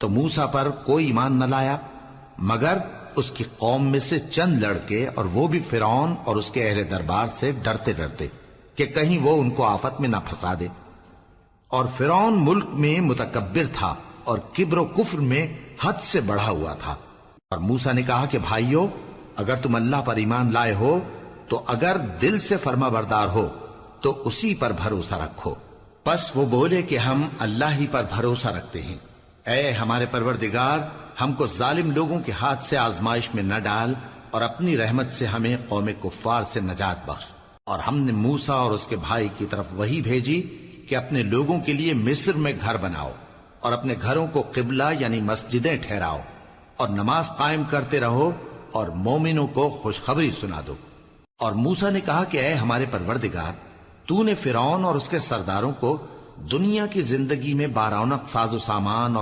तो मूसा पर कोई ईमान न लाया मगर उसकी कौम में से चंद लड़के, और वो भी फिरौन और उसके अहले दरबार से डरते डरते कि कहीं वो उनको आफत में ना फंसा दे। और फिरौन मुल्क में मुतकब्बिर था और किब्र कुफ्र में हद से बढ़ा हुआ था। और मूसा ने कहा कि भाइयों, अगर तुम अल्लाह पर ईमान लाए हो तो अगर दिल से फर्माबरदार हो तो उसी पर भरोसा रखो। बस वो बोले कि हम अल्लाह ही पर भरोसा रखते हैं। ऐ हमारे परवरदिगार, हमको जालिम लोगों के हाथ से आजमाइश में न डाल और अपनी रहमत से हमें कौम कुफ्फार से नजात बख्श। और हमने मूसा और उसके भाई की तरफ वही भेजी कि अपने लोगों के लिए मिस्र में घर बनाओ और अपने घरों को किबला यानी मस्जिदें ठहराओ और नमाज कायम करते रहो और मोमिनों को खुशखबरी सुना दो। और मूसा ने कहा कि ऐ हमारे परवरदिगार, तूने फिरौन और उसके सरदारों को दुनिया की जिंदगी में बारौनक साजो सामान और